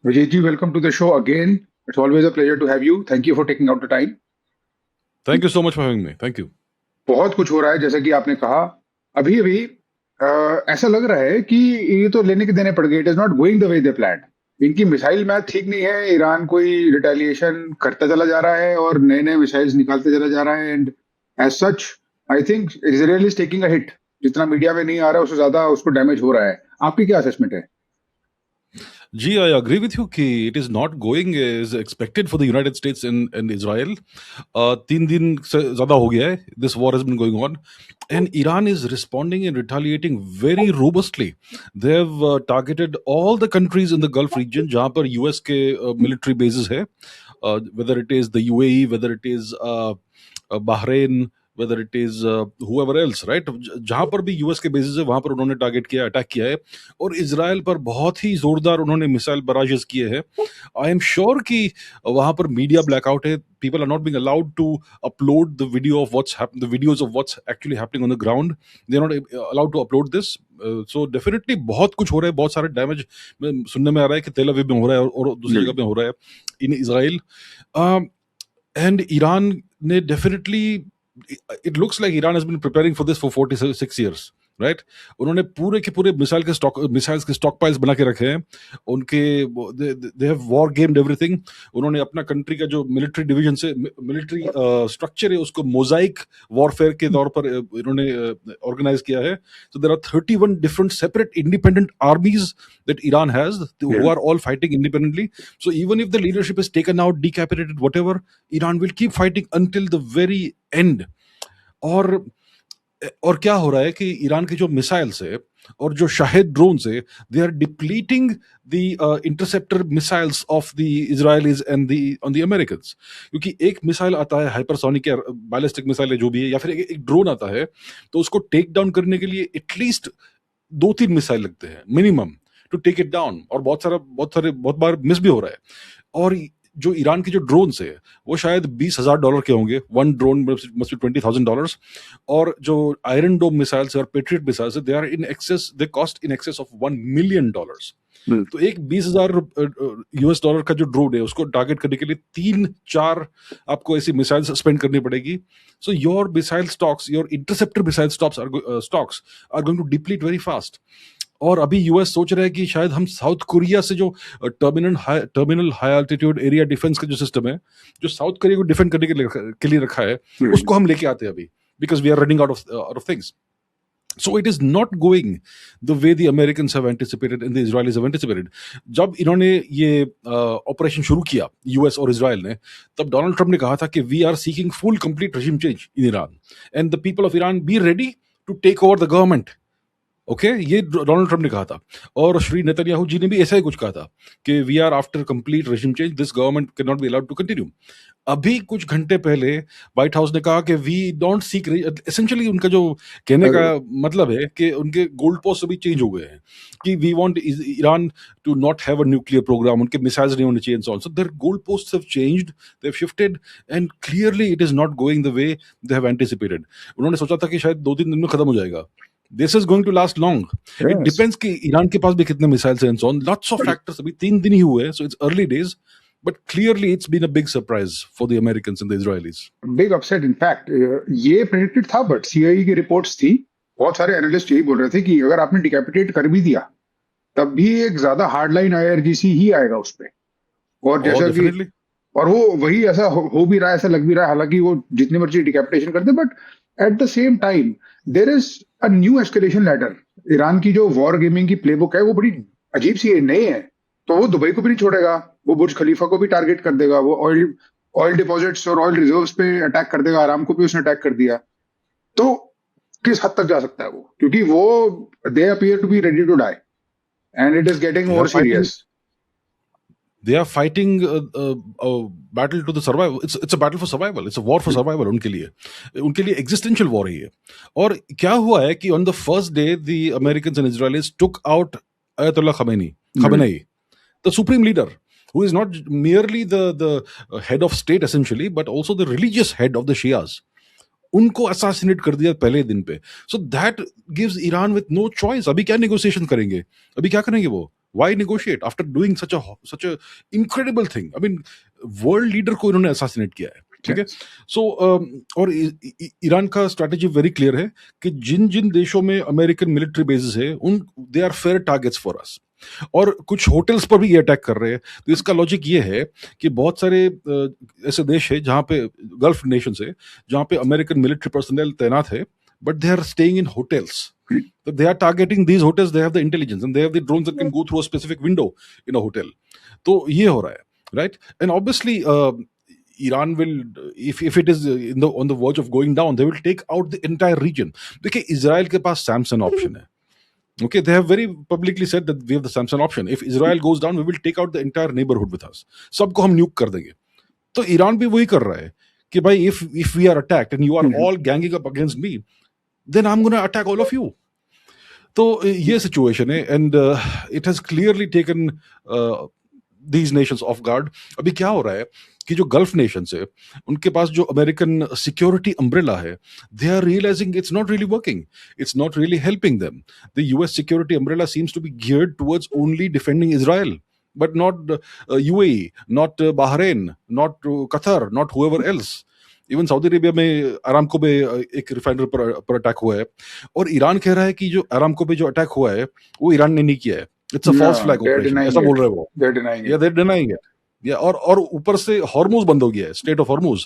Vijay ji, welcome to the show again. It's always a pleasure to have you. Thank you for taking out the time. Thank you so much for having me. Thank you. बहुत कुछ हो रहा है जैसा कि आपने कहा अभी अभी ऐसा लग रहा है कि ये तो लेने के देने पड़ गए. It is not going the way they plan. इनकी मिसाइल मैथ ठीक नहीं है. ईरान कोई रिटेलिएशन करता चला जा रहा है और नए नए मिसाइल्स निकालते चला जा रहा है. And as such I think Israel is taking a hit. जितना मीडिया में नहीं आ रहा है उससे ज्यादा उसको डैमेज हो रहा है. आपकी क्या असेसमेंट है? Gee, I agree with you कि it is not going as expected for the United States and Israel. 3 दिन से ज़्यादा हो गया है. This war has been going on, and Iran is responding and retaliating very robustly. They have targeted all the countries in the Gulf region जहाँ पर US के military bases है, whether it is the UAE, whether it is Bahrain, whether it is whoever else, right? जहां पर भी US के basis है वहां पर उन्होंने टारगेट किया, अटैक किया है. और इजराइल पर बहुत ही जोरदार उन्होंने मिसाइल बराजेस किए हैं. आई एम श्योर कि वहां पर मीडिया ब्लैकआउट है. People are not being allowed to upload the video of the videos of what's actually happening on the ground. They're not allowed to upload this. So definitely बहुत कुछ हो रहा है. बहुत सारे डैमेज सुनने में आ रहा है कि तेल अवीव में हो रहा है और दूसरी जगह में हो रहा है इन इजराइल. एंड ईरान ने definitely, it looks like Iran has been preparing for this for 46 years, right? उन्होंने पूरे के पूरे मिसाइल्स के स्टॉक पाइल्स बना के रखे हैं. उनके they have war gamed everything. उन्होंने अपना कंट्री का जो मिलिट्री डिवीजन से मिलिट्री स्ट्रक्चर है उसको मोजाइक वॉरफेयर के तौर पर इन्होंने ऑर्गेनाइज किया है. So there are 31 different separate independent armies that Iran has, who are all fighting independently. So even if the leadership is taken out, decapitated, whatever, Iran will keep fighting until the very end. और क्या हो रहा है कि Iran के जो missiles है और जो शाहिद ड्रोन्स है, they are depleting the interceptor missiles of the Israelis and the on the Americans. क्योंकि एक मिसाइल आता है हाइपरसोनिक या बैलिस्टिक मिसाइल है जो भी है, या फिर एक ड्रोन आता है, तो उसको टेक डाउन करने के लिए एटलीस्ट 2-3 मिसाइल लगते हैं minimum to take it down. और बहुत बार मिस भी हो रहा है. और जो ईरान के जो ड्रोन्स है वो शायद $20,000 के होंगे. One drone must be $20,000. और जो आयरन डोम मिसाइल्स और Patriot missiles they are in excess, they cost in excess of $1 million. तो एक $20,000 का जो ड्रोन है उसको टारगेट करने के लिए 3-4 आपको ऐसी मिसाइल स्पेंड करनी पड़ेगी. So your missile stocks, your interceptor missile stocks are going to deplete very fast. और अभी यूएस सोच रहा है कि शायद हम साउथ कोरिया से जो terminal high altitude area defence का जो सिस्टम है, जो साउथ कोरिया को डिफेंड करने के लिए रखा है, उसको हम लेके आते हैं अभी, because we are running out of things. So it is not going the way the Americans have anticipated and the Israelis have anticipated. जब इन्होंने ये ऑपरेशन शुरू किया यूएस और इजराइल ने, तब डोनाल्ड ट्रम्प ने कहा था कि we are seeking full complete regime change in Iran and the people of Iran be ready to take over the government. Okay, ये डोनाल्ड ट्रम्प ने कहा था. और श्री नेतन्याहू जी ने भी ऐसा ही कुछ कहा था कि we are after complete regime change, this government can not be allowed to continue. अभी कुछ घंटे पहले व्हाइट हाउस ने कहा कि वी डोंट सीक, एसेंशियली उनका जो कहने का मतलब है कि उनके गोल्ड पोस्ट अभी चेंज हो गए हैं कि we want Iran to not have a nuclear programme, उनके मिसाइल्स नहीं होने चाहिए. So their goal posts have changed, they have shifted, and clearly it is not going the way they have anticipated. उन्होंने सोचा था कि शायद 2-3 दिन में खत्म हो जाएगा. This is going to last long. Yes. It depends कि ईरान के पास भी कितने मिसाइल्स हैं and so on. Lots of factors. अभी 3 दिन ही हुए हैं, so it's early days. But clearly it's been a big surprise for the Americans and the Israelis. Big upset, in fact. ये predicted था, but CIA की reports थी. बहुत सारे एनालिस्ट यही बोल रहे थे कि अगर आपने डिकैपिटेट कर भी दिया, तब भी एक ज्यादा हार्ड लाइन IRGC ही आएगा उस पे. और जैसा कि और वो वही ऐसा हो भी रहा है, ऐसा लग भी रहा है. हालांकि वो जितनी मर्जी डिकैपिटेशन करते, but at the same time there is a new escalation ladder. Iran की जो वॉर गेमिंग की प्लेबुक है वो बड़ी अजीब सी है, नई है. तो वो दुबई को भी नहीं छोड़ेगा, वो बुर्ज खलीफा को भी टारगेट कर देगा, वो ऑयल डिपॉजिट्स और ऑयल रिजर्व्स पे अटैक कर देगा. आराम को भी उसने अटैक कर दिया. तो किस हद तक जा सकता है वो? क्योंकि वो they appear to be ready to die and it is getting more serious. They are fighting a battle to the survival. It's a battle for survival. It's a war for survival. उनके लिए existential war ही है. और क्या हुआ है कि on the first day the Americans and Israelis took out Ayatollah Khamenei, the supreme leader, who is not merely the head of state essentially, but also the religious head of the Shias. उनको assassinate कर दिया पहले दिन पे. So that gives Iran with no choice. अभी क्या negotiation करेंगे? अभी क्या करेंगे वो? Why negotiate after doing such a incredible thing? I mean, world leader को इन्होंने असैसिनेट किया है, ठीक है. सो और ईरान का स्ट्रेटजी वेरी क्लियर है कि जिन जिन देशों में अमेरिकन मिलिट्री बेसेस है उन they are fair targets for us. और कुछ होटल्स पर भी ये अटैक कर रहे हैं. तो इसका लॉजिक ये है कि बहुत सारे ऐसे देश है जहां पे गल्फ नेशन है जहां पे अमेरिकन मिलिट्री पर्सनल तैनात है, but they are staying in hotels. So they are targeting these hotels. They have the intelligence and they have the drones that can go through a specific window in a hotel. तो ये हो रहा है, right? And obviously, Iran will, if it is on the verge of going down, they will take out the entire region. देखिए, Israel के पास Samson option है. Okay, they have very publicly said that we have the Samson option. If Israel goes down, we will take out the entire neighborhood with us. सबको हम न्यूक कर देंगे. तो Iran भी वही कर रहा है कि भाई if we are attacked and you are all ganging up against me, then I'm going to attack all of you. तो ये सिचुएशन है and it has clearly taken these Nations of guard. अभी क्या हो रहा है कि जो गल्फ नेशंस है उनके पास जो अमेरिकन सिक्योरिटी अम्ब्रेला है, they are realising it's not really working, it's not really helping them. The US security umbrella seems to be geared towards only defending Israel, but not UAE, not Bahrain, not Qatar, not whoever else. Even Saudi Arabia में Aramco पे एक refinery पर attack हुआ है और Iran कह रहा है कि जो अरामको पे जो अटैक हुआ है वो ईरान ने नहीं किया है. It's a false flag operation, ऐसा बोल रहे हैं वो. they're denying it. Yeah, और ऊपर से हॉर्मुज बंद हो गया है, state of Hormuz,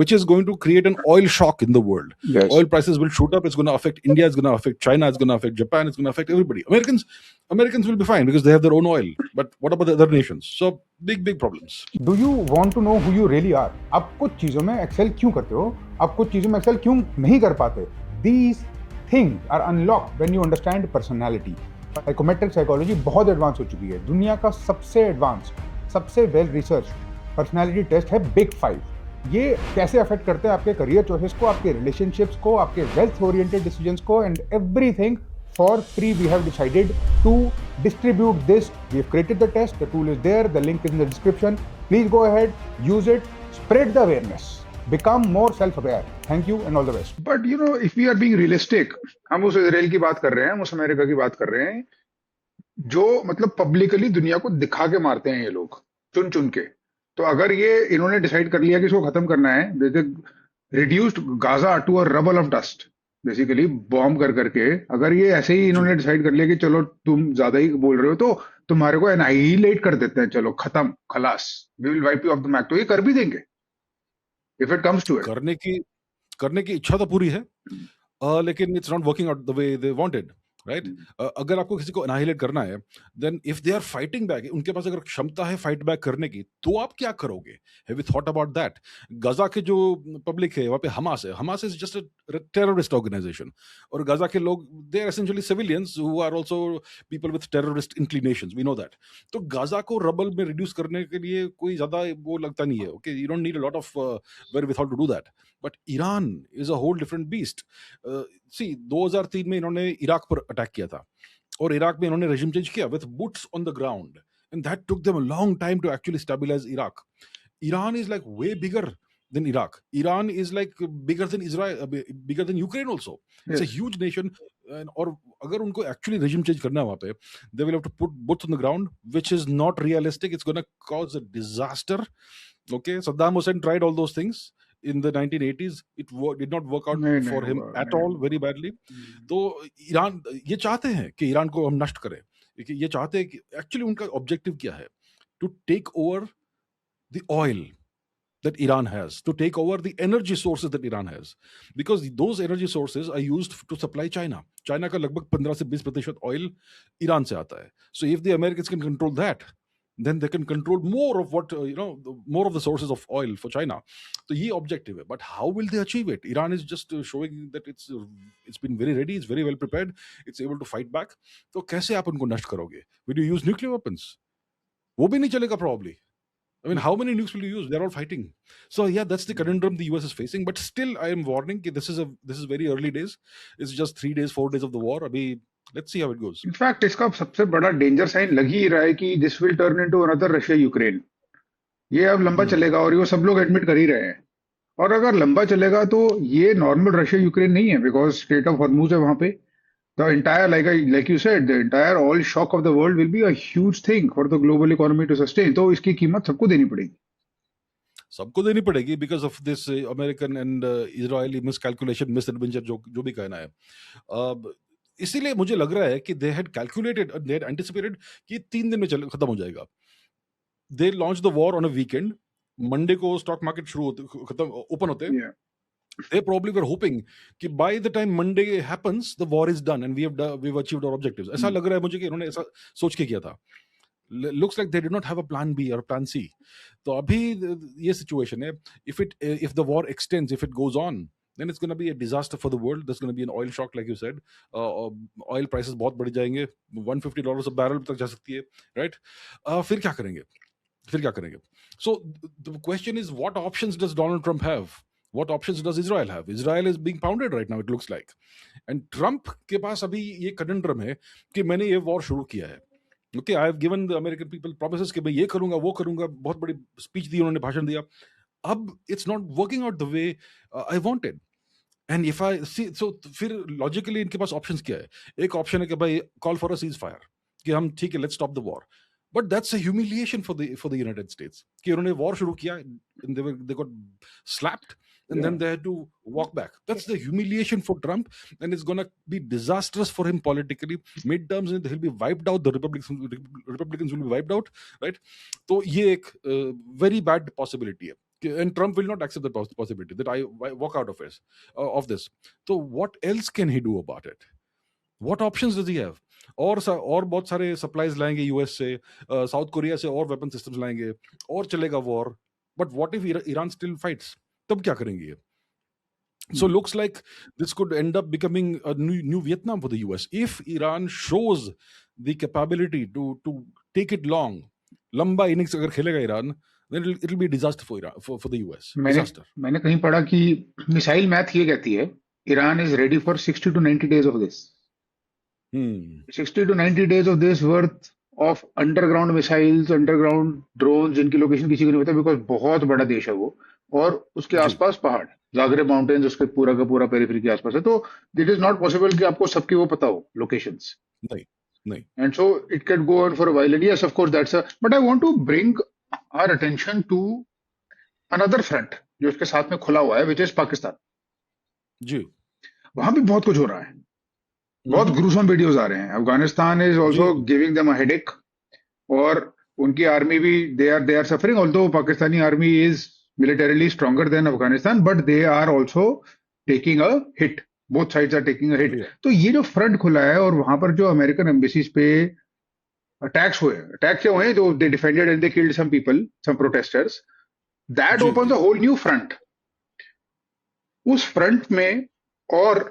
which is going to create an oil shock in the world. Yes. Oil prices will shoot up. It's going to affect India. It's going to affect China. It's going to affect Japan. It's going to affect everybody. Americans will be fine because they have their own oil. But what about the other nations? So big problems. Do you want to know who you really are? आप कुछ चीजों में Excel क्यों करते हो, आप कुछ चीजों में एक्सेल क्यों नहीं कर पाते? These things are unlocked when you understand personality. Psychometric psychology बहुत एडवांस हो चुकी है. दुनिया का सबसे एडवांस, सबसे वेल रिसर्च पर्सनालिटी टेस्ट है बिग 5. ये कैसे अफेक्ट करते हैं आपके करियर चॉइसेस को, आपके रिलेशनशिप्स को, आपके वेल्थ ओरिएंटेड डिसीजंस को, and everything for free. We have decided to distribute this. We have created the test. The tool is there. The link is in the description. Please go ahead, use it, spread the awareness, become more self-aware. Thank you and all the best. But you know, if we are being realistic, हम उस Israel की बात कर रहे हैं, हम उस America की बात कर रहे हैं जो मतलब पब्लिकली दुनिया को दिखा के मारते हैं ये लोग चुन चुन के. तो अगर ये इन्होंने डिसाइड कर लिया कि इसको खत्म करना है, they reduced Gaza to a rubble of dust basically, bomb कर करके. अगर ये ऐसे ही इन्होंने डिसाइड कर लिया कि चलो तुम ज्यादा ही बोल रहे हो तो तुम्हारे को एनाहिलेट कर देते हैं, चलो खत्म, खलास, we will wipe you off the map, तो ये कर भी देंगे if it comes to it. करने की इच्छा तो पूरी है, लेकिन it's not working out the way they wanted, right? अगर आपको किसी को अनाहिलेट करना है, then if they are fighting back, उनके पास अगर क्षमता है फाइट बैक करने की, तो आप क्या करोगे? Have you thought about that? Gaza के जो पब्लिक है वहां पे हमास है. Hamas is just a terrorist organisation, और गाजा के लोग they are essentially civilians who are also people with terrorist inclinations, we know that. तो गाजा को रबल में रिड्यूस करने के लिए कोई ज्यादा वो लगता नहीं है. Okay, you don't need a lot of wherewithal to do that. But Iran is a whole different beast. See 2003 में इन्होंने इराक पर अटैक किया था और इराक में इन्होंने रेजिम चेंज किया with boots on the ground, and that took them a long time to actually stabilise Iraq. Iran is like way bigger than Iraq. Iran is like bigger than Israel, bigger than Ukraine also. It's a Yes. huge nation. और अगर उनको actually regime change करना है वहाँ पे, they will have to put boots on the ground, which is not realistic. It's going to cause a disaster. Okay, Saddam Hussein tried all those things in the 1980s. It did not work out नहीं for नहीं him होगा, at नहीं all, होगा. very badly. तो Iran ये चाहते हैं कि ईरान को हम नष्ट करें. ये चाहते हैं कि एक्चुअली उनका ऑब्जेक्टिव क्या है? To take over the oil that Iran has, to take over the energy sources that Iran has, because those energy sources are used to supply China. China का लगभग 15 से 20% ऑयल ईरान से आता है. So if the Americans can control that, then they can control more of what more of the sources of oil for China. तो ये objective है. But how will they achieve it? Iran is just showing that it's been very ready, it's very well prepared, it's able to fight back. तो कैसे आप उनको नष्ट करोगे? Will you use nuclear weapons? वो भी नहीं चलेगा probably. I mean, how many nukes will you use? They're all fighting. So yeah, that's the conundrum the US is facing. But still, I am warning that this is very early days. It's just 3 days, 4 days of the war. Abhi, let's see how it goes. In fact इसका सबसे बड़ा danger sign लग ही रहा है कि this will turn into another Russia Ukraine. ये अब लंबा चलेगा और ये सब लोग एडमिट कर ही रहे हैं. और अगर लंबा चलेगा तो ये नॉर्मल रशिया यूक्रेन नहीं है, बिकॉज स्टेट ऑफ हॉर्मुज है वहां पे. The entire, like you said, the entire oil shock of the world will be a huge thing for the global economy to sustain. तो इसकी कीमत सबको देनी पड़ेगी. सबको देनी पड़ेगी because of this American and Israeli miscalculation misadventure जो भी कहना है. इसीलिए मुझे लग रहा है कि they had calculated, they had anticipated कि 3 दिन में खत्म हो जाएगा. They launch the war on a weekend. Monday को स्टॉक मार्केट खत्म ओपन होते. Yeah. They probably were hoping कि by the time Monday happens, the war is done and we've achieved our objectives. ऐसा लग रहा है मुझे कि इन्होंने ऐसा सोच के किया था. Looks like they did not have a plan B or a plan C. तो अभी ये situation है. If the war extends, if it goes on, then it's going to be a disaster for the world. There's going to be an oil shock, like you said. Oil prices बहुत बढ़ जाएंगे. $150 a barrel तक जा सकती है, right? फिर क्या करेंगे? So the question is, what options does Donald Trump have? What options does Israel have? Israel is being pounded right now, it looks like. And Trump के पास अभी ये conundrum है कि मैंने ये war शुरू किया है. Okay, I have given the American people promises कि मैं ये करूंगा, वो करूंगा, बहुत बड़ी speech दी उन्होंने, भाषण दिया. अब it's not working out the way I wanted. And if I see, so फिर logically इनके पास options क्या है? एक option है कि भाई call for a ceasefire, कि हम ठीक है, let's stop the war. But that's a humiliation for the United States. कि उन्होंने war शुरू किया, and they got slapped, and then they had to walk back. That's the humiliation for Trump, and it's gonna be disastrous for him politically. Midterms, he'll be wiped out. The Republicans will be wiped out, right? तो ये एक very bad possibility है. And Trump will not accept the possibility that I walk out of this. So what else can he do about it? What options does he have? और बहुत सारे supplies लाएंगे US से, south Korea से और weapon systems लाएंगे, और चलेगा war. But what if Iran still fights? तब क्या करेंगे ये? So looks like this could end up becoming a new Vietnam for the US if Iran shows the capability to take it long. लंबा innings अगर खेलेगा Iran, then it'll be a disaster for Iran, for the US. Disaster. मैंने कहीं पढ़ा कि missile math ये कहती है, Iran is ready for 60 to 90 days of this. 60 to 90 days of this worth of underground missiles, underground drones, जिनकी location किसी को नहीं पता, बिकॉज बहुत बड़ा देश है वो, और उसके आसपास पहाड़, जागरे माउंटेन्स उसके पूरा का पूरा पेरिफेरी के आसपास है. तो इट इज नॉट पॉसिबल कि आपको सबकी वो पता हो लोकेशंस. नहीं. And so it can go on for a while. And yes, of course, but I want to bring our attention to another front जो उसके साथ में खुला हुआ है, which is पाकिस्तान. जी. वहां भी बहुत कुछ हो रहा है. बहुत ग्रूसम वीडियोस आ रहे हैं. Afghanistan is also giving them a headache, और उनकी आर्मी भी they are suffering. Although Pakistani army is militarily stronger than Afghanistan, but they are also taking a hit. Both sides are taking a hit. तो ये जो front खुला है, और वहां पर जो अमेरिकन एम्बेसीज पे अटैक क्या हुए, जो they defended and they killed some people, some protesters, that opens a whole new front. उस फ्रंट में और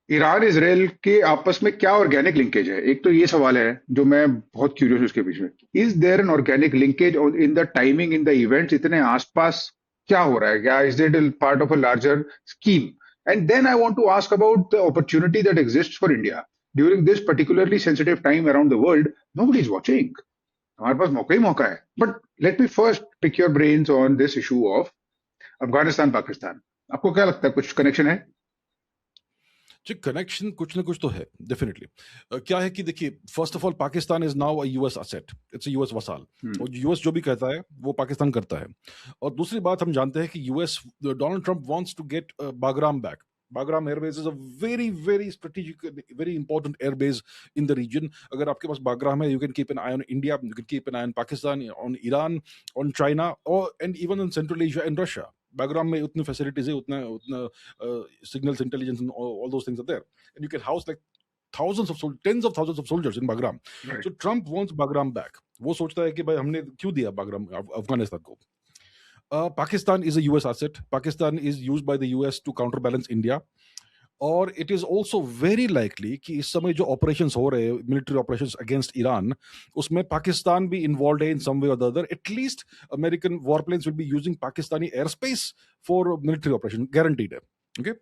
ईरान इजराइल के आपस में क्या ऑर्गेनिक लिंकेज है? एक तो ये सवाल है जो मैं बहुत क्यूरियस हूं उसके बीच में. Is there an organic linkage in the timing, in the events? इतने आसपास क्या हो रहा है? क्या is it part of a larger scheme? And then I want to ask about the opportunity that exists for India during this particularly sensitive time around the world. Nobody is watching. हमारे पास मौका ही मौका है. But let me first pick your brains on this issue of Afghanistan Pakistan. आपको क्या लगता है, कुछ कनेक्शन है? कनेक्शन कुछ ना कुछ तो है, डेफिनेटली. क्या है कि देखिए, first of all Pakistan is now a US asset, it's a US vassal, और यूएस जो भी कहता है वो पाकिस्तान करता है. और दूसरी बात, हम जानते हैं कि US, Donald Trump wants to get Bagram back. Bagram Air Base is a very, very strategic, very important air base in the region. अगर आपके पास बागराम है, you can keep an eye on India, you can keep an eye on Pakistan, on Iran, on China, and even on Central Asia and Russia. Bagram में उतनी facilities है, उतना signals intelligence and all those things are there, and you can house like tens of thousands of soldiers in Bagram. Right. So Trump wants Bagram back. वो सोचता है कि भाई हमने क्यों दिया बागराम अफगानिस्तान को. Pakistan is a US asset. Pakistan is used by the US to counterbalance India. और it is also very likely कि इस समय जो operations हो रहे हैं, military operations against Iran, उसमें पाकिस्तान भी involved है in some way or the other. At least American warplanes will be using Pakistani airspace for military operation, guaranteed है. Okay?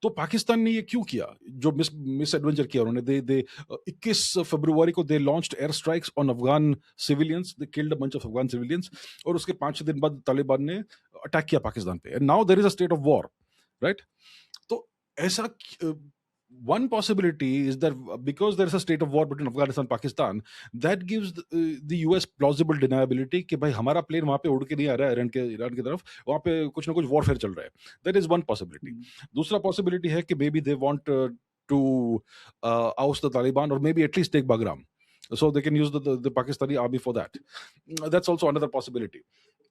तो पाकिस्तान ने ये क्यों किया, जो मिस एडवेंचर किया उन्होंने? दे 21 फरवरी को they launched air strikes on Afghan civilians, they killed a bunch of Afghan civilians, और उसके 5 दिन बाद तालिबान ने अटैक किया पाकिस्तान पे, and now there is a state of war, right? तो ऐसा one possibility is that because there is a state of war between Afghanistan and Pakistan, that gives the US plausible deniability कि भाई हमारा plane वहां पे उड़ के नहीं आ रहा है ईरान की तरफ, वहां पे कुछ ना कुछ वॉरफेयर चल रहा है. That is one possibility. दूसरा possibility है कि maybe they want to oust the Taliban or maybe at least take Bagram, so they can use the Pakistani army for that. That's also another possibility.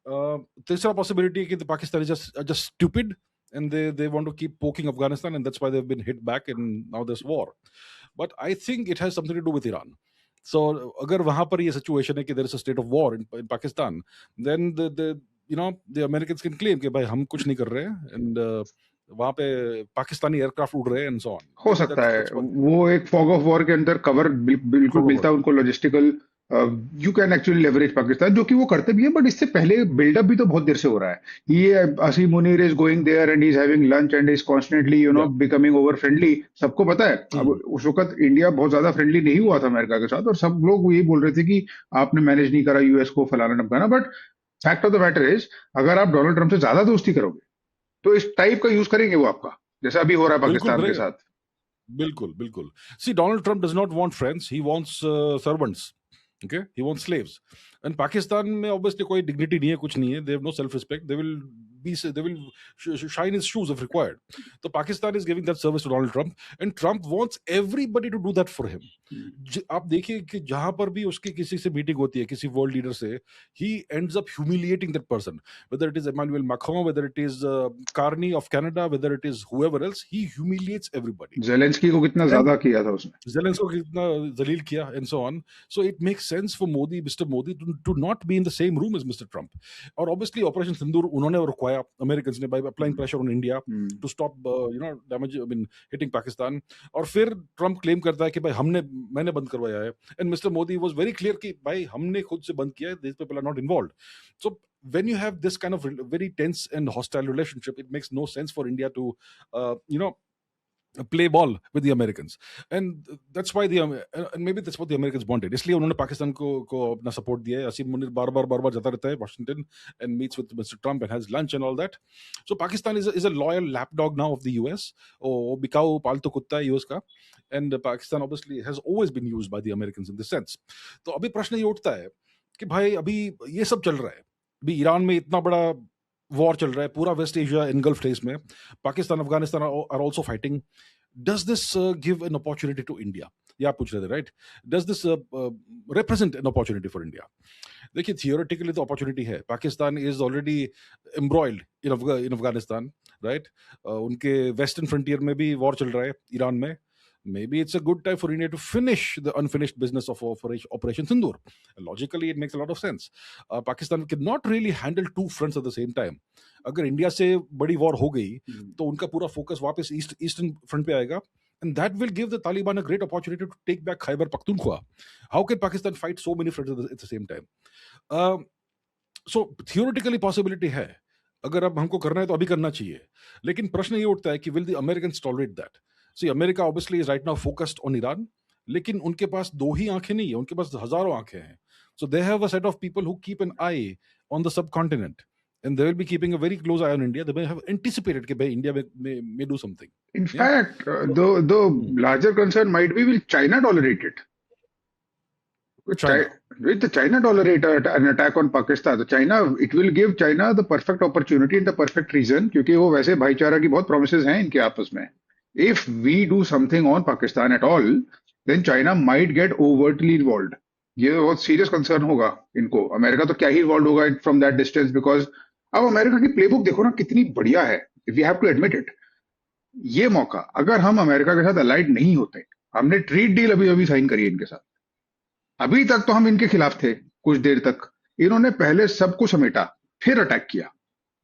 तीसरा possibility है कि the Pakistanis are just stupid and they want to keep poking Afghanistan, and that's why they've been hit back and now there's war. But I think it has something to do with Iran. So अगर वहां पर ये situation है कि there is a state of war in Pakistan, then the Americans can claim कि भाई हम कुछ नहीं कर रहे हैं, and वहां पे पाकिस्तानी एयरक्राफ्ट उड़ रहे हैं and so on. हो सकता है वो एक फॉग ऑफ वॉर के अंदर कवर बिल्कुल मिलता है उनको logistical. You can actually leverage Pakistan, जो कि वो करते भी है, बट इससे पहले बिल्डअप भी तो बहुत देर से हो रहा है. ये Asim Munir is going there and he is having lunch and is constantly becoming over friendly. सबको पता है अब उस वक्त इंडिया बहुत ज्यादा फ्रेंडली नहीं हुआ था अमेरिका के साथ, और सब लोग यही बोल रहे थे कि आपने मैनेज नहीं करा यूएस को, फलाना ढमकाना. But fact of the matter is, अगर आप डोनाल्ड ट्रंप से ज्यादा दोस्ती करोगे तो इस टाइप का यूज करेंगे वो आपका, जैसा अभी हो रहा है पाकिस्तान के साथ. बिल्कुल बिल्कुल. See, Donald Trump does not want friends, he wants servants. Okay, he wants slaves. And Pakistan में obviously कोई dignity नहीं है, कुछ नहीं है. They have no self-respect. They will shine his shoes if required. So Pakistan is giving that service to Donald Trump, and Trump wants everybody to do that for him. आप देखिए कि जहां पर भी उसकी किसी से मीटिंग होती है, किसी वर्ल्ड लीडर से, he ends up humiliating that person. Whether it is Emmanuel Macron, whether it is Carney of Canada, whether it is whoever else, he humiliates everybody. Zelensky को कितना ज्यादा किया था उसने, Zelensky को कितना जलील किया, and so on. So it makes sense for Mr. Modi to not be in the same room as Mr. Trump. और obviously Operation Sindoor उन्होंने रुकवाया Americans ने by applying pressure on India to stop hitting Pakistan. और फिर Trump claim करता है कि भाई मैंने बंद करवाया है, and Mr. Modi was very clear कि भाई हमने खुद से बंद किया है, these people are not involved. So when you have this kind of very tense and hostile relationship, it makes no sense for India to play ball with the Americans, and that's why and maybe that's what the Americans wanted. इसलिए उन्होंने पाकिस्तान को अपना support दिया है. असीम मुनीर बार-बार जाता रहता है Washington and meets with Mr. Trump and has lunch and all that. So Pakistan is a loyal lapdog now of the US. वो बिकाऊ पालतू कुत्ता है US का, and Pakistan obviously has always been used by the Americans in this sense. तो अभी प्रश्न ये उठता है कि भाई अभी ये सब चल रहा है, अभी ईरान में इतना बड़ा वॉर चल रहा है, पूरा वेस्ट एशिया इनगल्फ स्टेट्स में, Pakistan Afghanistan are also fighting. Does this give an opportunity to India? ये आप पूछ रहे थे, right? Does this represent an opportunity for India? देखिए, थियोरेटिकली तो अपॉर्चुनिटी है. Pakistan is already embroiled in Afghanistan, right? उनके वेस्टर्न फ्रंटियर में भी वॉर चल रहा है ईरान में. Maybe it's a good time for India to finish the unfinished business of Operation Sindoor. Logically, it makes a lot of sense. Pakistan cannot really handle two fronts at the same time. अगर India से बड़ी war हो गई तो उनका पूरा focus वापस eastern front पे आएगा, and that will give the Taliban a great opportunity to take back Khyber Pakhtunkhwa. How can Pakistan fight so many fronts at the same time? So theoretically possibility है. अगर अब हमको करना है तो अभी करना चाहिए, लेकिन प्रश्न ये उठता है कि will the Americans tolerate that? See, America obviously is right now focused on Iran, लेकिन उनके पास दो ही आंखें नहीं है, उनके पास हजारों आंखें हैं. So they have a set of people who keep an eye on the subcontinent, and they will be keeping a very close eye on India. They may have anticipated कि भाई India may do something. In fact, the larger concern might be, will China tolerate it? With the China tolerate an attack on Pakistan, तो China, it will give China the perfect opportunity and the perfect reason, क्योंकि वो वैसे भाईचारा की बहुत promises हैं इनके आपस में. If we do something on Pakistan at all, then China might get overtly involved. ये बहुत सीरियस कंसर्न होगा इनको. अमेरिका तो क्या ही इन्वॉल्व होगा फ्रॉम दैट डिस्टेंस, बिकॉज अब अमेरिका की प्लेबुक देखो ना कितनी बढ़िया है. If you have to admit it, ये मौका अगर हम अमेरिका के साथ अलाइड नहीं होते, हमने ट्रेड डील अभी साइन करी है इनके साथ, अभी तक तो हम इनके खिलाफ थे कुछ देर तक. इन्होंने पहले सबको समेटा फिर अटैक किया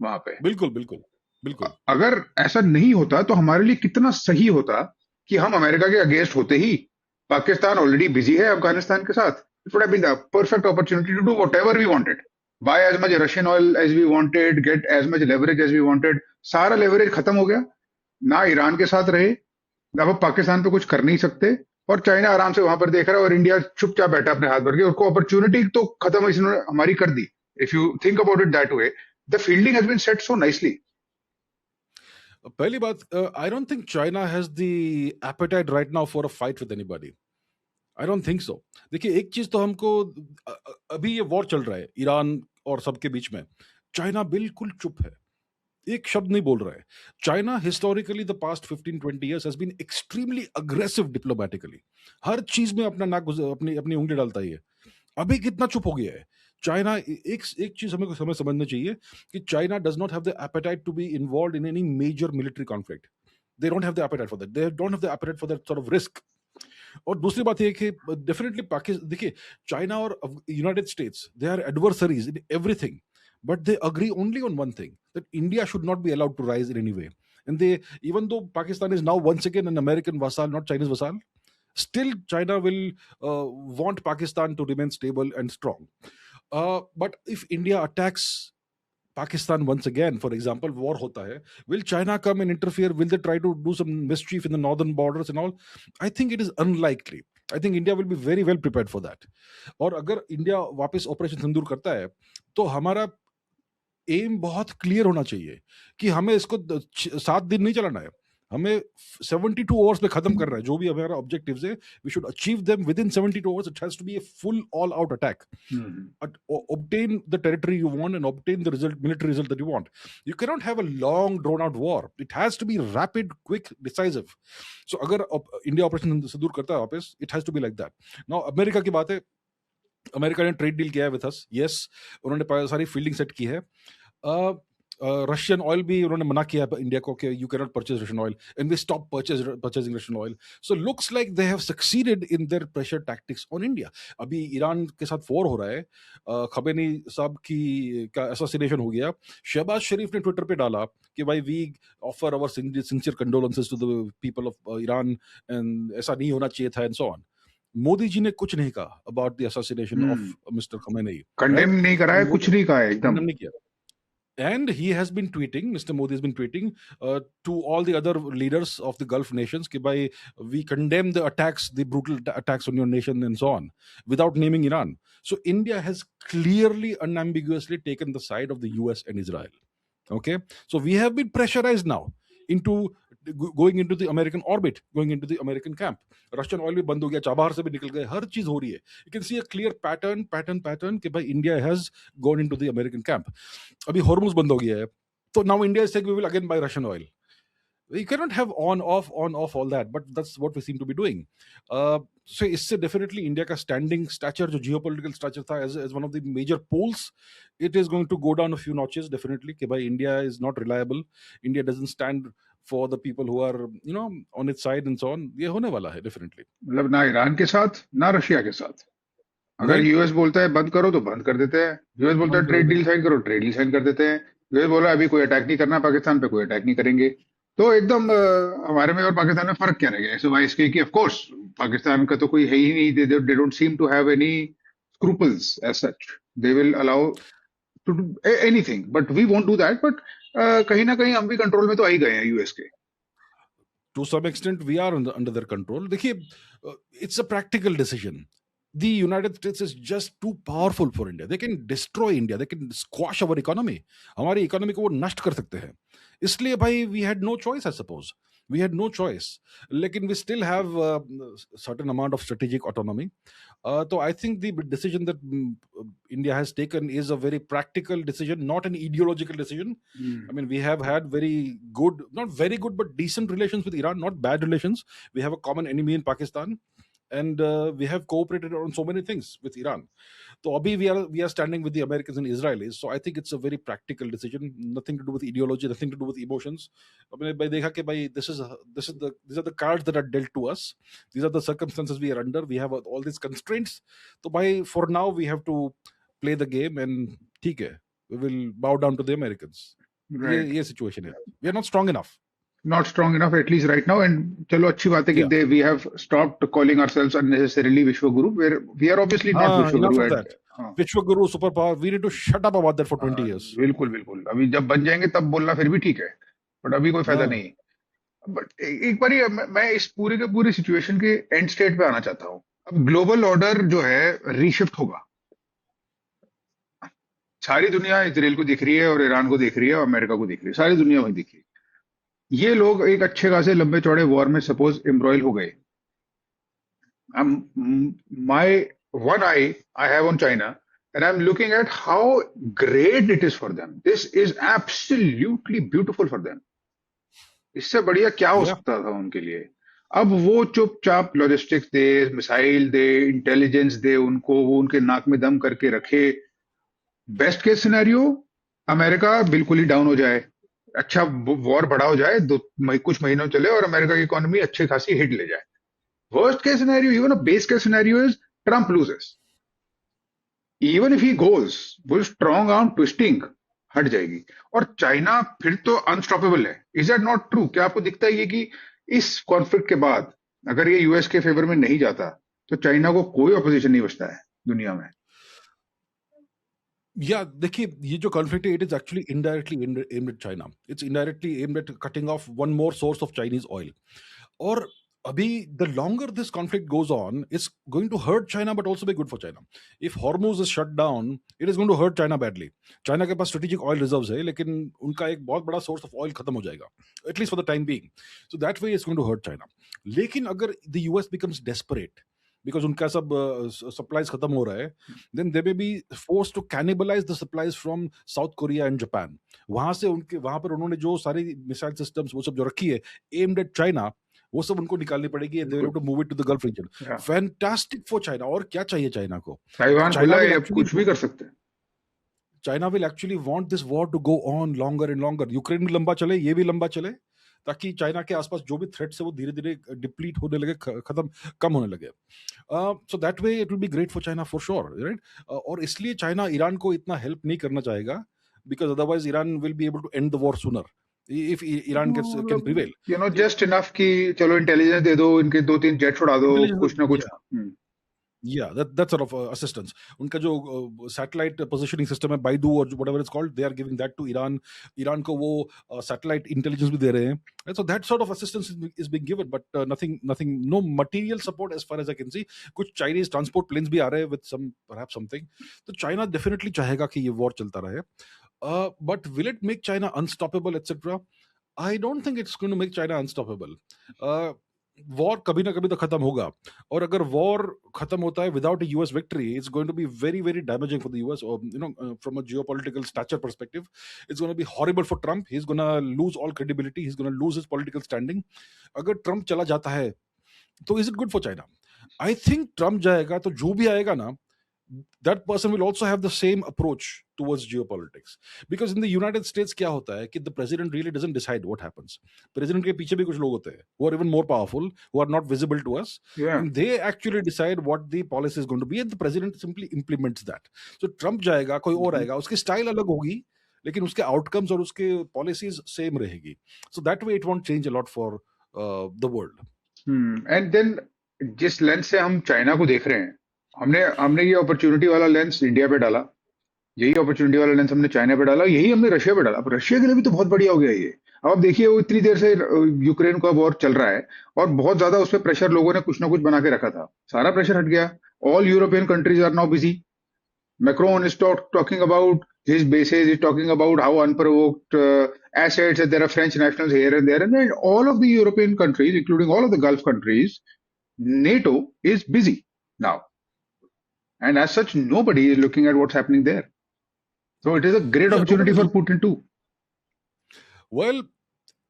वहां पे. बिल्कुल बिल्कुल बिल्कुल. अगर ऐसा नहीं होता तो हमारे लिए कितना सही होता कि हम अमेरिका के अगेंस्ट होते ही. पाकिस्तान ऑलरेडी बिजी है अफगानिस्तान के साथ. It would have been the perfect opportunity to do whatever we wanted. Buy as much Russian oil as we wanted, get as much leverage as we wanted. सारा leverage खत्म हो गया. ना Iran के साथ रहे, अब पाकिस्तान पे कुछ कर नहीं सकते, और चाइना आराम से वहां पर देख रहा है, और इंडिया चुपचाप बैठा अपने हाथ भर के. उसको अपॉर्चुनिटी तो खत्म इन्होंने हमारी कर दी. If you think about it that way, the fielding has been set so nicely. पहली बात, I don't think China has the appetite right now for a fight with anybody. I don't think so. देखिए, एक चीज तो हमको, अभी ये war चल रहा है ईरान और सबके बीच में, चाइना बिल्कुल चुप है, एक शब्द नहीं बोल रहा है। China historically the past 15-20 years has been extremely aggressive diplomatically, हर चीज में अपना नाक अपनी अपनी उंगली डालता ही है। अभी कितना चुप हो गया है चाइना। एक एक चीज हमें समझना चाहिए कि China does not have the appetite to be involve in any major military conflict. They don't have the appetite for that, they don't have the appetite for that sort of risk. और दूसरी बात ये कि definitely Pakistan, देखिए, China और United States, they are adversaries in everything, but they agree only on one thing, that India should not be allowed to rise in any way. And they, even though Pakistan is now once again an American vassal, not Chinese vassal, still China will want Pakistan to remain stable and strong. But if India attacks Pakistan once again, for example, war hota hai, will China come and interfere? Will they try to do some mischief in the northern borders and all? I think it is unlikely. I think India will be very well prepared for that. और अगर India वापस operation सिंदूर करता है, तो हमारा M बहुत clear होना चाहिए कि हमें इसको 7 दिन नहीं चलाना है, हमें 72 आवर्स में खत्म करना है। जो भी हमारा ऑब्जेक्टिव्स है, we should achieve them within 72 hours. It has to be a full all out attack, obtain the territory you want and obtain the result, military result that you want. You cannot have a long drawn out war. It has to be rapid, quick, decisive. So अगर India operation सिंदूर करता है वापस, it has to be like that. Now America की बात है, America ने trade deal किया है विथ अस, यस, उन्होंने सारी फील्डिंग सेट की है। रशियन ऑयल भी उन्होंने मना किया है इंडिया को कि you can not purchase Russian oil, and we stop purchasing Russian oil. So looks like they have succeeded in their pressure tactics on India. अभी ईरान के साथ वॉर हो रहा है, खमेनी साहब की का असोसिनेशन हो गया, शहबाज शरीफ ने ट्विटर पे डाला कि भाई we offer our sincere condolences to the people of Iran, and ऐसा नहीं होना चाहिए था, and so on. Modi ji ने कुछ नहीं कहा about the assassination of mister Khamenei, condemn right? नहीं करा है, कुछ नहीं कहा है एकदम। नहीं किया। And he has been tweeting, Mr. Modi has been tweeting to all the other leaders of the Gulf nations कि भाई we condemn the attacks, the brutal attacks on your nation and so on, without naming Iran. So India has clearly, unambiguously taken the side of the US and Israel. Okay, so we have been pressurized now into going into the American orbit, going into the American camp. Russian oil भी बंद हो गया, Chabahar से भी निकल गए, हर चीज हो रही है। You can see a clear pattern कि भाई India has gone into the American camp. अभी हॉर्मुज बंद हो गया है, तो now India is saying we will again buy Russian oil. You cannot have on off all that, but that's what we seem to be doing. So इससे definitely India का standing stature, जो geopolitical stature था as one of the major poles, it is going to go down a few notches definitely कि भाई India is not reliable, India doesn't stand for the people who are on its side and so on. ये होने वाला है definitely. मतलब ना Iran के साथ ना रशिया के साथ। अगर Right. यूएस बोलता है बंद करो तो बंद कर देते हैं, यूएस बोलता है बंद कर ट्रेड देते डील साइन करो, ट्रेड डील साइन कर देते हैं, यूएस बोला अभी कोई अटैक नहीं करना पाकिस्तान पे, कोई अटैक नहीं करेंगे। तो एकदम हमारे में और पाकिस्तान में फर्क क्या रह गया इस वाइस के कि ऑफ कोर्स पाकिस्तान का तो कोई है ही नहीं, they don't seem to have any scruples as such, they will allow to do anything, but we won't do that. But कहीं ना कहीं हम भी कंट्रोल में तो आ ही गए हैं यूएस के। To some extent we are under their control. देखिए, it's a practical decision. The United States is just too powerful for India. They can destroy India. They can squash our economy. हमारी economy को वो नष्ट कर सकते हैं। इसलिए भाई we had no choice, I suppose. We had no choice. लेकिन we still have certain amount of strategic autonomy. So I think the decision that India has taken is a very practical decision, not an ideological decision. I mean, we have had very good, not very good, but decent relations with Iran, not bad relations. We have a common enemy in Pakistan, and we have cooperated on so many things with Iran. So abhi we are standing with the Americans and Israelis. So I think it's a very practical decision, nothing to do with ideology, nothing to do with emotions. I mean, by dekha ke bhai, these are the cards that are dealt to us. These are the circumstances we are under. We have all these constraints. So by for now we have to play the game, and theek hai, we will bow down to the Americans. Right. ये situation है. We are not strong enough. Not strong enough, at least right now. And चलो अच्छी बात है कि Yeah. we have stopped calling ourselves unnecessarily Vishwaguru, where we are obviously not हाँ, enough Vishwaguru. of that. Vishwaguru, superpower. We need to shut up about that for 20 years. बिल्कुल बिल्कुल, अभी जब बन जाएंगे तब बोलना फिर भी ठीक है, बट अभी कोई फायदा हाँ. नहीं। बट एक बार मैं इस पूरे के पूरे सिचुएशन के एंड स्टेट पे आना चाहता हूँ। अब ग्लोबल ऑर्डर जो है रीशिफ्ट होगा, सारी दुनिया इसराइल को देख रही है और ईरान को देख रही है और अमेरिका को देख रही है, सारी दुनिया वही देख रही है। ये लोग एक अच्छे खासे लंबे चौड़े वॉर में सपोज एम्ब्रॉयल हो गए, my one eye I have on China, and I'm looking at how great it is for them. This is absolutely beautiful for them. इससे बढ़िया क्या हो Yeah. सकता था उनके लिए? अब वो चुपचाप लॉजिस्टिक्स दे, मिसाइल दे, इंटेलिजेंस दे उनको, वो उनके नाक में दम करके रखे। बेस्ट केस सिनेरियो, अमेरिका बिल्कुल ही डाउन हो जाए, अच्छा वॉर बड़ा हो जाए, कुछ महीनों चले और अमेरिका की इकोनॉमी अच्छी खासी हिट ले जाए। Worst case scenario, even a base case scenario is Trump loses. Even if he goes, वो strong arm twisting हट जाएगी और चाइना फिर तो अनस्टॉपेबल है। Is that not true? क्या आपको दिखता है ये कि इस कॉन्फ्लिक्ट के बाद अगर ये यूएस के फेवर में नहीं जाता तो चाइना को कोई अपोजिशन नहीं बचता है दुनिया में? या देखिए, ये जो कॉन्फ्लिक्ट है, it is actually indirectly aimed at China. It's indirectly aimed at cutting off one more source of Chinese oil. और अभी the longer this conflict goes on, it's going to hurt China but also be good for China. If Hormuz is shut down, it is going to hurt China badly. China के पास strategic oil reserves है, लेकिन उनका एक बहुत बड़ा source of oil खत्म हो जाएगा, at least for the time being. So that way it's going to hurt China. लेकिन अगर the US becomes desperate because उनका सब सप्लाईज खत्म हो रहा है, then they may be forced to cannibalize the supplies from South Korea and Japan. वहां से उनके वहां पर उन्होंने जो सारी मिसाइल सिस्टम्स वो सब जो रखी है aimed at China, वो सब उनको निकालनी पड़ेगी and they will have to move it to the Gulf region. Yeah. Fantastic for China. और क्या चाहिए चाइना को? ताइवान China खुला will है, अब actually कुछ भी कर सकते हैं। China will actually want this war to go on longer and longer. Ukraine भी लंबा चले, ये भी लंबा चले, ताकि चाइना के आसपास जो भी थ्रेट्स है वो धीरे धीरे डिप्लीट होने लगे, खत्म कम होने लगे। सो that way it will be great for China for sure, right? और इसलिए चाइना ईरान को इतना हेल्प नहीं करना चाहेगा, because otherwise Iran will be able to end the war sooner if Iran can prevail. You know just enough कि चलो intelligence दे दो, इनके 2-3 जेट उड़ा दो, कुछ ना कुछ। Yeah, that sort of assistance. उनका जो सैटेलाइट पोजिशनिंग सिस्टम है, बाइडू और whatever it's called, they are giving that to Iran. Iran को वो सैटेलाइट इंटेलिजेंस भी दे रहे हैं. And so that sort of assistance is being given, but nothing, no material support as far as I can see. कुछ Chinese transport planes भी आ रहे हैं with some perhaps something. तो China definitely चाहेगा कि ये war चलता रहे. But will it make China unstoppable, etc.? I don't think it's going to make China unstoppable. War कभी ना कभी तो खत्म होगा, और अगर वॉर खत्म होता है without a US victory, it's going to be very very damaging for the US, you know, from a geopolitical stature perspective. It's going to be horrible for Trump, he is gonna lose all credibility, he is gonna lose his political standing. अगर Trump चला जाता है तो is it good for China? I think Trump जाएगा तो जो भी आएगा ना, that person will also have the same approach towards geopolitics, because in the United States क्या होता है कि the president really doesn't decide what happens. President के पीछे भी कुछ लोग होते हैं who are even more powerful, who are not visible to us, Yeah. and they actually decide what the policy is going to be, and the president simply implements that. So Trump जाएगा, कोई और आएगा, उसकी style अलग होगी, लेकिन उसके outcomes और उसके पॉलिसीज सेम रहेगी. So that way it won't change a lot for the world. And then जिस लेंस से हम चाइना को देख रहे हैं, हमने ये अपॉर्चुनिटी वाला लेंस इंडिया पे डाला, यही अपॉर्चुनिटी वाला लेंस हमने चाइना पे डाला, यही हमने रशिया पे डाला। अब रशिया के लिए भी तो बहुत बढ़िया हो गया ये। अब आप देखिए, वो इतनी देर से यूक्रेन का वॉर चल रहा है और बहुत ज्यादा उस पर प्रेशर लोगों ने कुछ ना कुछ बना के रखा था, सारा प्रेशर हट गया। All European countries are now busy. Macron is talking about his bases, he's talking about how unprovoked assets, that there are French nationals here and there, and then all of the European countries, including all of the Gulf countries, NATO is busy now. And as such, nobody is looking at what's happening there. So it is a great Yeah, opportunity for nobody- Putin too. Well,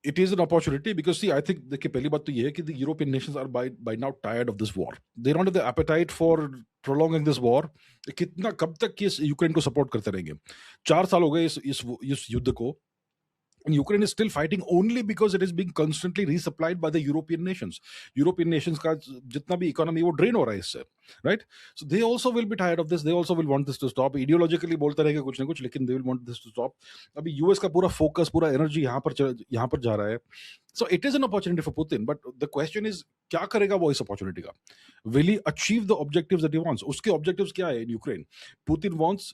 it is an opportunity because see, I think देखिए पहली बात तो ये है कि the European nations are by now tired of this war. They don't have the appetite for prolonging this war. कितना कब तक ये यूक्रेन को सपोर्ट करते रहेंगे? 4 साल हो गए इस युद्ध को, and Ukraine is still fighting only because it is being constantly resupplied by the European nations. European nations का जितना भी economy वो drain हो रहा है इससे, right? So they also will be tired of this. They also will want this to stop. Ideologically बोलते रहेंगे कुछ ना कुछ, लेकिन they will want this to stop. अभी US का पूरा focus, पूरा energy यहाँ पर जा रहा है. So it is an opportunity for Putin, but the question is क्या करेगा वो इस opportunity का? Will he achieve the objectives that he wants? उसके objectives क्या है in Ukraine? Putin wants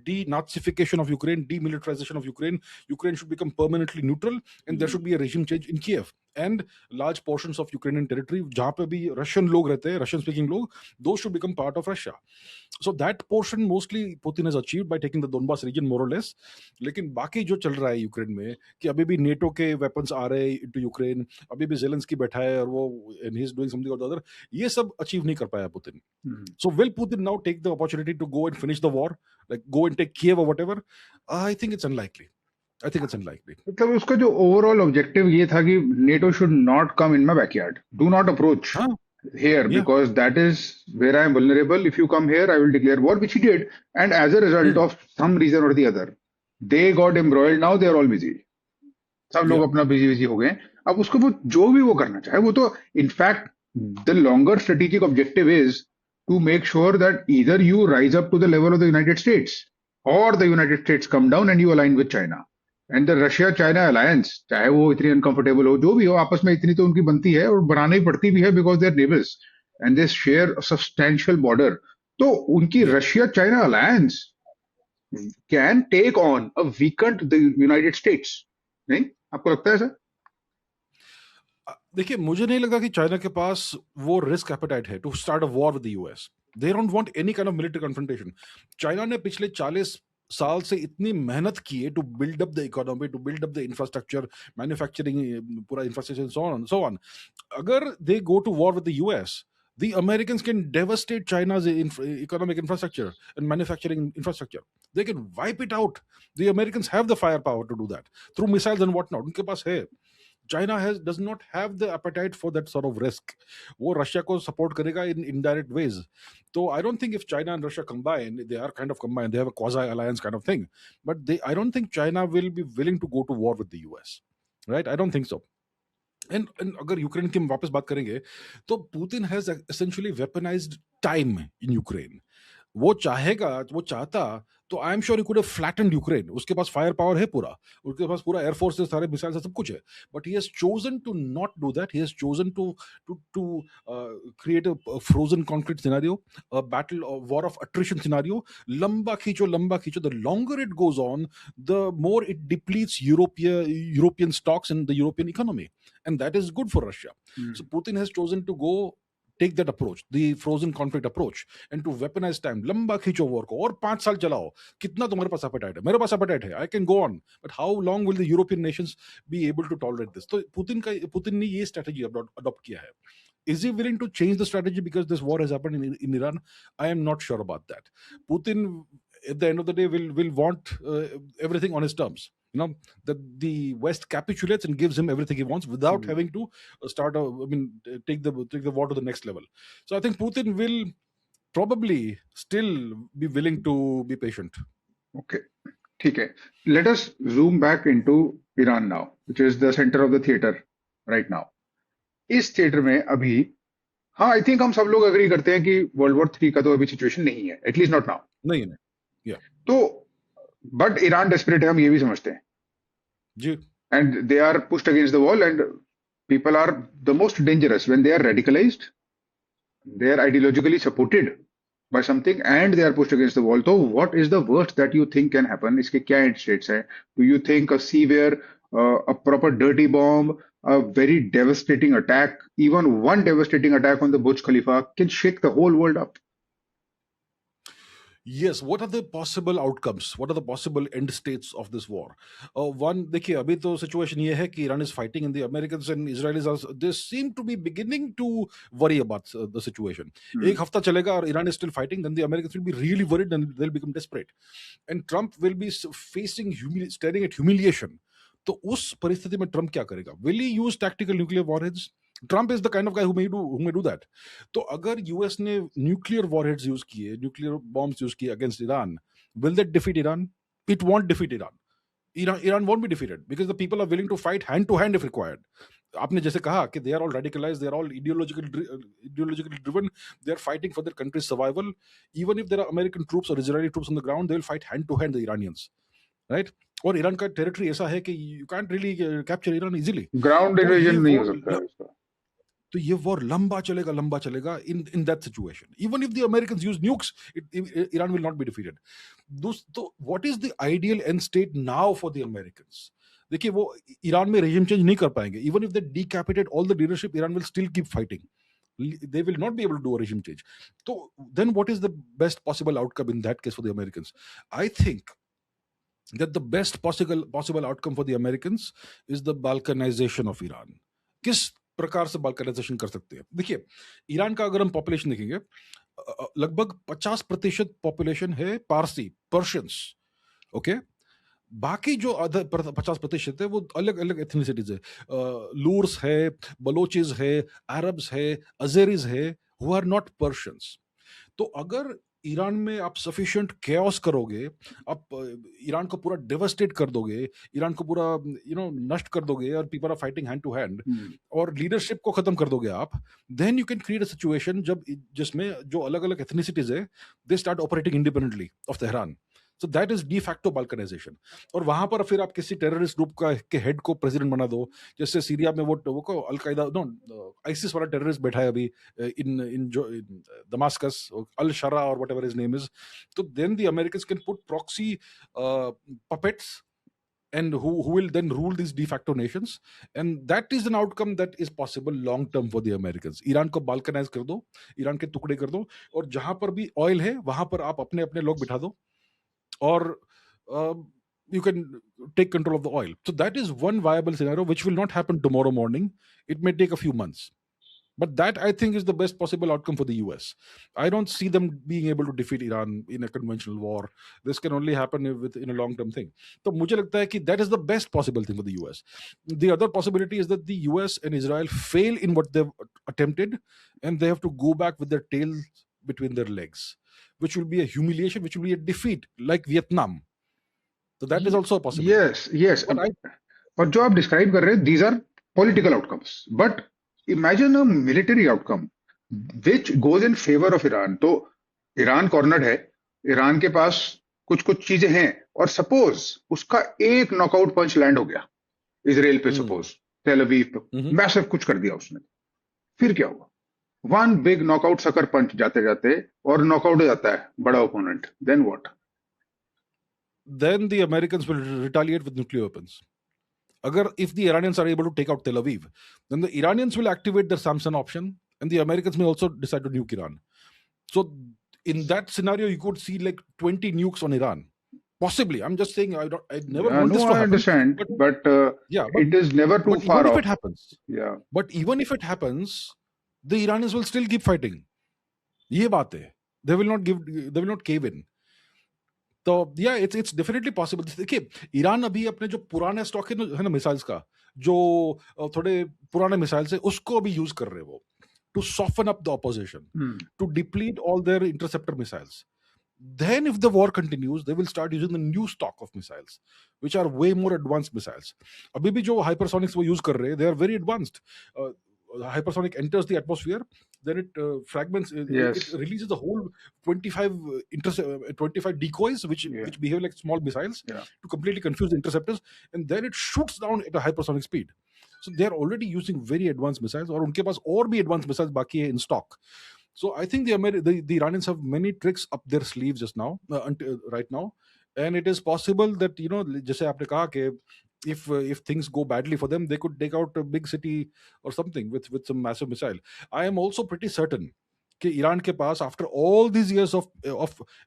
denazification of Ukraine, demilitarization of Ukraine. Ukraine should become permanently neutral, and there should be a regime change in Kiev. and large portions of Ukrainian territory जहाँ पे भी Russian लोग रहते हैं, Russian speaking लोग, those should become part of Russia. So that portion mostly Putin has achieved by taking the Donbas region more or less. लेकिन बाकी जो चल रहा है यूक्रेन में कि अभी भी नेटो के वेपन्स आ रहे हैं इनटू यूक्रेन, अभी भी जेलेंस्की बैठा है और वो and he is doing something or the other, ये सब अचीव नहीं कर पाया Putin. So will Putin now take the opportunity to go and finish the war, like go and take Kiev or whatever? I think it's unlikely. I think it's unlikely. मतलब उसका जो overall objective ये था कि NATO should not come in my backyard. Do not approach हाँ, here yeah. because that is where I am vulnerable. If you come here, I will declare war, which he did. And as a result of some reason or the other, they got embroiled. Now they are all busy. सब लोग Yeah. अपना busy हो गए. अब उसको वो जो भी वो करना चाहे वो तो in fact the longer strategic objective is to make sure that either you rise up to the level of the United States और the United States come down and you align with China and the Russia China alliance, चाहे वो इतनी uncomfortable हो जो भी हो, आपस में इतनी तो उनकी बनती है और बनानी पड़ती भी है because they are neighbours and they share substantial border. तो उनकी Russia China alliance can take on a weakened the United States. नहीं, आपको लगता है सर? देखिए मुझे नहीं लगता कि चाइना के पास वो रिस्क एपेटाइट है to start a war with the US. They don't want any kind of military confrontation. China ने पिछले 40 साल से इतनी मेहनत की है to build up the economy, to build up the infrastructure, manufacturing, पूरा इंफ्रास्ट्रक्चर, सो ऑन. अगर they go to war with the US, the Americans can devastate China's economic infrastructure and manufacturing infrastructure. They can wipe it out. The Americans have the firepower to do that through missiles and whatnot. उनके पास है. China does not have the appetite for that sort of risk. वो Russia को support करेगा in indirect ways. So I don't think if China and Russia combine, they are kind of combined. They have a quasi alliance kind of thing. But I don't think China will be willing to go to war with the US. Right? I don't think so. And अगर Ukraine की हम वापस बात करेंगे तो Putin has essentially weaponised time in Ukraine. वो चाहता तो I am sure he could have flattened Ukraine. उसके पास फायर पावर है पूरा, उसके पास पूरा एयरफोर्स है, सारे मिसाइल्स सब कुछ है. But he has chosen to not do that. He has chosen to create a frozen conflict scenario, a battle war of attrition scenario. लंबा खींचो. The longer it goes on, the more it depletes European stocks in the European economy, and that is good for Russia. So Putin has chosen to take that approach, the frozen conflict approach, and to weaponize time. लंबा खींचो war को और 5 साल चलाओ. कितना तुम्हारे पास appetite है? मेरे पास appetite है. I can go on, but how long will the European nations be able to tolerate this? तो पुतिन ने ये strategy adopt किया है. Is he willing to change the strategy because this war has happened in Iran? I am not sure about that. Putin, at the end of the day, will want everything on his terms. You know, that the West capitulates and gives him everything he wants without having to take the war to the next level. So I think Putin will probably still be willing to be patient. Okay, ठीक है. Let us zoom back into Iran now, which is the center of the theater right now. इस theatre में अभी, हाँ, I think हम सब लोग agree करते हैं कि वर्ल्ड वॉर 3 का तो अभी सिचुएशन नहीं है, एटलीस्ट नॉट नाउ. नहीं. Yeah. तो बट ईरान डेस्परेट है, हम ये भी समझते हैं. जी. And they are pushed against the wall, and people are the most dangerous when they are radicalized, they are ideologically supported by something, and they are pushed against the wall. So what is the worst that you think can happen? इसके क्या end states हैं? Do you think a severe, a proper dirty bomb, a very devastating attack, even one devastating attack on the Burj Khalifa can shake the whole world up? Yes, what are the possible outcomes? What are the possible end states of this war? One, देखिए अभी तो situation ये है कि Iran is fighting and the Americans and Israelis are, they seem to be beginning to worry about the situation. एक हफ्ता चलेगा और Iran is still fighting, then the Americans will be really worried and they will become desperate, and Trump will be facing staring at humiliation. तो उस परिस्थिति में Trump क्या करेगा? Will he use tactical nuclear warheads? Trump is the kind of guy who may do that. तो अगर US ने nuclear warheads use किए, न्यूक्लियर बॉम्ब्स यूज किए against Iran, will that defeat Iran? It won't defeat Iran. Iran won't be defeated because the people are willing to fight hand to hand if required. आपने जैसे कहा कि they are all radicalized, they are all ideologically driven, they are fighting for their country's survival. Even if there are American troops or Israeli troops on the ground, they will fight hand to hand the Iranians, right? और Iran का territory ऐसा है कि you can't really capture Iran easily. Ground invasion नहीं हो सकता इसका. तो ये वॉर लंबा चलेगा in that situation. Even if the Americans use nukes, Iran will not be defeated. So what is the ideal end state now for the Americans? देखिए वो ईरान में रेजिम चेंज नहीं कर पाएंगे. Even if they decapitate all the leadership, Iran will still keep fighting. They will not be able to do a regime change. So then what is the best possible outcome in that case for the Americans? I think that the best possible outcome for the Americans is the balkanization of Iran. किस प्रकार से balkanization कर सकते हैं? देखिए Iran का अगर हम पॉपुलेशन देखेंगे, लगभग 50% पॉपुलेशन है पारसी, पर्शियंस. ओके, बाकी जो 50% है वो अलग अलग एथनिसिटीज है. लूर्स है, बलोचिस है, अरब्स है, अजेरीज है, हु आर नॉट पर्शियंस. तो अगर ईरान में आप सफिशिएंट केओस करोगे, आप ईरान को पूरा डेवस्टेट कर दोगे, ईरान को पूरा नष्ट कर दोगे, और people are fighting hand to hand, और लीडरशिप को खत्म कर दोगे आप, then you can create a situation जिसमें जो अलग अलग एथनिसिटीज है, they start operating independently of Tehran. So that is de facto balkanization. और वहां पर फिर आप किसी टेररिस्ट ग्रुप के हेड को प्रेसिडेंट बना दो, जैसे सीरिया में वो अल-कायदा, आईसिस वाला टेररिस्ट बैठा है अभी इन दमास्कस, अल शरा और व्हाटएवर हिज नेम इज. तो then the Americans can put proxy puppets and who will then rule these de facto nations, and that is an outcome that is possible long term for the Americans. Iran को बाल्कनाइज कर दो, Iran के टुकड़े कर दो, और जहां पर भी ऑयल है वहां पर आप अपने अपने लोग बिठा दो, or you can take control of the oil. So that is one viable scenario which will not happen tomorrow morning. It may take a few months. But that, I think, is the best possible outcome for the US. I don't see them being able to defeat Iran in a conventional war. This can only happen in a long-term thing. So मुझे लगता है कि that is the best possible thing for the US. The other possibility is that the US and Israel fail in what they've attempted, and they have to go back with their tails between their legs, which will be a humiliation, which will be a defeat, like Vietnam. So that is also a possibility. yes. और जो आप describe कर रहे हैं, these are political outcomes. But imagine a military outcome which goes in favor of Iran. तो Iran cornered है, Iran के पास कुछ कुछ चीजें हैं, और सपोज उसका एक नॉकआउट पंच लैंड हो गया इजराइल पे, सपोज टेल अवीव पे मैसिव कुछ कर दिया उसने, फिर क्या हुआ? One big knockout sucker punch जाते जाते और नॉकआउट हो जाता है बड़ा opponent, then what? Then the Americans will retaliate with nuclear weapons. If the Iranians are able to take out Tel Aviv, then the Iranians will activate the Samson option, and the Americans may also decide to nuke Iran. So in that scenario, you could see like 20 nukes on Iran. Possibly. I'm just saying, I never want this to happen. I understand, but it is never too far even off. If it happens, but even if it happens, the Iranians will still keep fighting. ये बात है. They will not cave in. तो it's definitely possible. देखिए Iran अभी अपने जो पुराने stock है ना मिसाइल्स का, जो थोड़े पुराने मिसाइल्स है, उसको अभी यूज कर रहे हैं वो, to soften up the opposition, to deplete all their interceptor missiles. Then if the war continues, they will start using the new stock of missiles, which are way more advanced missiles. अभी भी जो hypersonics वो use कर रहे हैं, they are very advanced. Hypersonic enters the atmosphere, then it fragments, it releases the whole 25 decoys, which behave like small missiles to completely confuse the interceptors, and then it shoots down at a hypersonic speed. So they are already using very advanced missiles, और उनके पास और भी advanced missiles बाकी है in stock. So I think the Iranians have many tricks up their sleeves just now, right now, and it is possible that जैसे आपने कहा कि if things go badly for them, they could take out a big city or something with some massive missile. I am also pretty certain कि Iran के पास, after all these years of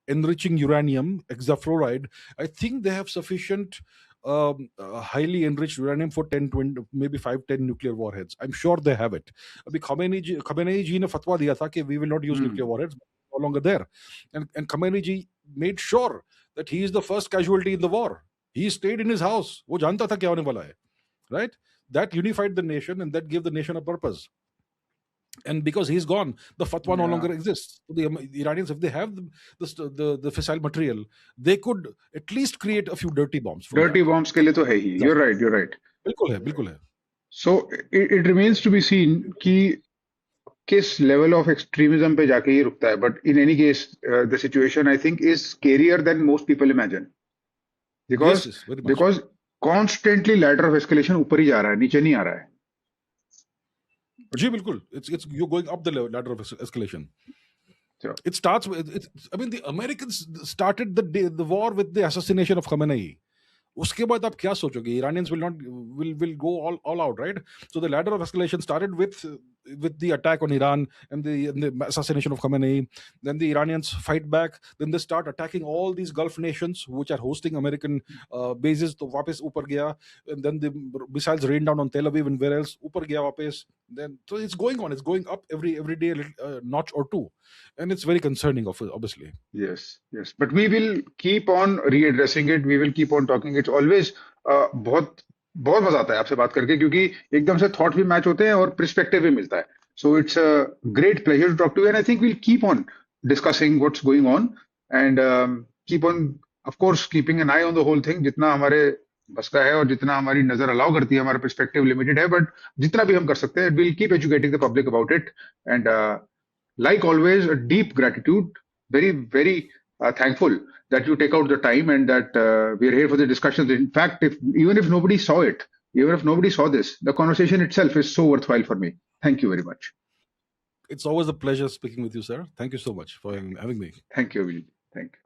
enriching uranium, hexafluoride, I think they have sufficient highly enriched uranium for 10, 20, maybe 5, 10 nuclear warheads. I'm sure they have it. अभी Khamenei ji ने फतवा दिया था कि we will not use nuclear warheads, but no longer there. And Khamenei ji made sure that he is the first casualty in the war. He stayed in his house. वो जानता था क्या होने वाला है, right? That unified the nation, and that gave the nation a purpose. And because he's gone, the fatwa no longer exists. So the Iranians, if they have the fissile material, they could at least create a few dirty bombs. Dirty bombs के लिए तो है ही. You're right. बिल्कुल है. So it remains to be seen कि किस level of extremism पे जाके ये रुकता है. But in any case, the situation I think is scarier than most people imagine. Because constantly ladder of escalation ऊपर ही जा रहा है, नीचे नहीं आ रहा है. जी बिल्कुल, it's you're going up the ladder of escalation. Sure. It starts with the Americans started the war with the assassination of Khamenei. उसके बाद आप क्या सोचोगे? Iranians will go all out, right? So the ladder of escalation started with the attack on Iran and the assassination of Khamenei. Then the Iranians fight back. Then they start attacking all these Gulf nations which are hosting American bases. तो वापस ऊपर गया. And then the missiles rain down on Tel Aviv and where else? ऊपर गया वापस. Then so it's going on. It's going up every day a little, notch or two, and it's very concerning, obviously. Yes, yes. But we will keep on readdressing it. We will keep on talking. It's always बहुत बहुत मजा आता है आपसे बात करके क्योंकि एकदम से थॉट भी मैच होते हैं और पर्सपेक्टिव भी मिलता है. So it's a great pleasure to talk to you and I think we'll keep on discussing what's going on and keep on of course keeping an eye on the whole thing जितना हमारे बस का है और जितना हमारी नजर allow करती है. हमारा पर्सपेक्टिव लिमिटेड है बट जितना भी हम कर सकते हैं will keep educating the public about it and like always, a deep gratitude, very thankful that you take out the time and that we're here for the discussions. In fact, even if nobody saw it, even if nobody saw this, the conversation itself is so worthwhile for me. Thank you very much. It's always a pleasure speaking with you, sir. Thank you so much for having me. Thank you, Abhijit. Thank you.